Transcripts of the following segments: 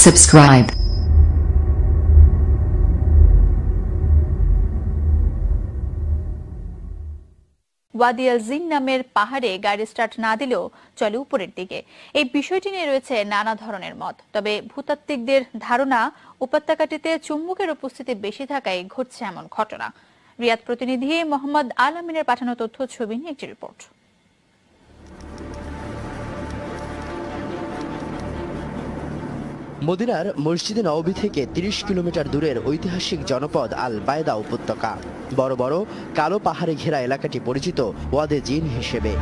subscribe. ওয়াদি আল জিন নামের পাহাড়ে গাড়ি স্টার্ট না দিলেও চলে উপরের দিকে। এই বিষয়টি নিয়ে রয়েছে নানা ধরনের মত। তবে ভূতাত্ত্বিকদের ধারণা, উপত্যকাটিতে চুম্বকের উপস্থিতি বেশি থাকায় ঘটছে এমন ঘটনা। রিয়াদ প্রতিনিধি মোহাম্মদ আল আমিনের পাঠানো তথ্য ছবি নিয়ে একটি রিপোর্ট। মদিনার মসজিদে নববী থেকে ৩০ কিলোমিটার দূরের ঐতিহাসিক জনপদ আল বায়দা উপত্যকা। বড় বড় কালো পাহাড়ে ঘেরা এলাকাটি পরিচিত ওয়াদে জিন হিসেবে।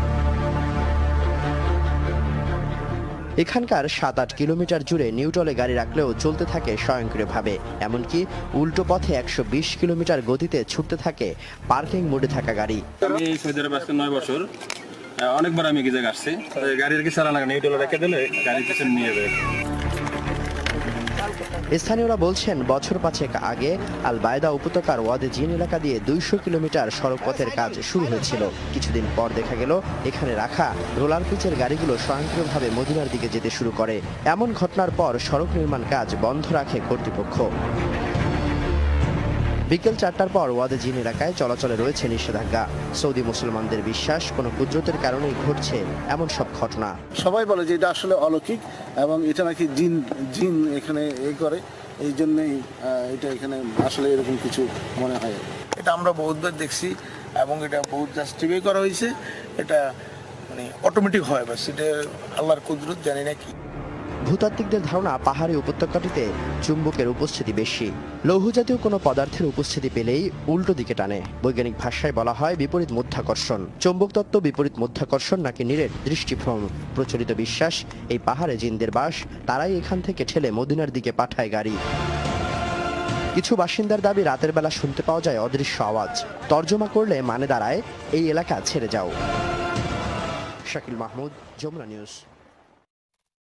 এখানকার ৭-৮ কিলোমিটার জুড়ে নিউট্রালে গাড়ি রাখলেও চলতে থাকে স্বয়ংক্রিয়ভাবে। এমনকি উল্টো পথে ১২০ কিলোমিটার গতিতে ছুটতে থাকে পার্কিং মোডে থাকা গাড়ি। আমি সৌদি আরবে আসতে ৯ বছর, অনেকবার আমি গিয়ে আসছি। গাড়ির কি সারা লাগে, নিউট্রালে রেখে দিলে গাড়ি পিছনে নিয়ে যাবে। স্থানীয়রা বলছেন, বছর ৫ আগে আল বায়দা উপত্যকার ওয়াদে জিন এলাকা দিয়ে ২০০ কিলোমিটার সড়ক পথের কাজ শুরু হয়েছিল। কিছুদিন পর দেখা গেল এখানে রাখা রোলার পিচের গাড়িগুলো স্বয়ংক্রিয়ভাবে মদিনার দিকে যেতে শুরু করে। এমন ঘটনার পর সড়ক নির্মাণ কাজ বন্ধ রাখে কর্তৃপক্ষ। বিকেল ৪টার পর ওয়াদে জিন এলাকায় চলাচলে রয়েছে নিষেধাজ্ঞা। সৌদি মুসলমানদের বিশ্বাস, কোনো কুদরতের কারণেই ঘটছে এমন সব ঘটনা। সবাই বলে যে এটা আসলে অলৌকিক এবং এটা নাকি জিন এখানে করে, এই জন্যই এটা এখানে আসলে এরকম কিছু মনে হয়। এটা আমরা বহুতবার দেখছি এবং এটা বহুত জাস্টিফাই করা হয়েছে। এটা মানে অটোমেটিক হয়, বাস এটা আল্লাহর কুদরত, জানি না কি। ভূতাত্ত্বিকদের ধারণা, পাহাড়ি উপত্যকাটিতে চুম্বকের উপস্থিতি বেশি। লৌহ জাতীয় কোনো পদার্থের উপস্থিতি পেলেই উল্টো দিকে টানে। বৈজ্ঞানিক ভাষায় বলা হয় বিপরীত মধ্যাকর্ষণ। চৌম্বক তত্ত্ব, বিপরীত মধ্যাকর্ষণ নাকি নিরেট দৃষ্টিভ্রম। প্রচলিত বিশ্বাস, এই পাহাড়ে জিনদের বাস, তারাই এখান থেকে ঠেলে মদিনার দিকে পাঠায় গাড়ি। কিছু বাসিন্দার দাবি, রাতের বেলা শুনতে পাওয়া যায় অদৃশ্য আওয়াজ। তর্জমা করলে মানে দাঁড়ায়, এই এলাকা ছেড়ে যাও। শাকিল মাহমুদ, যমুনা নিউজ।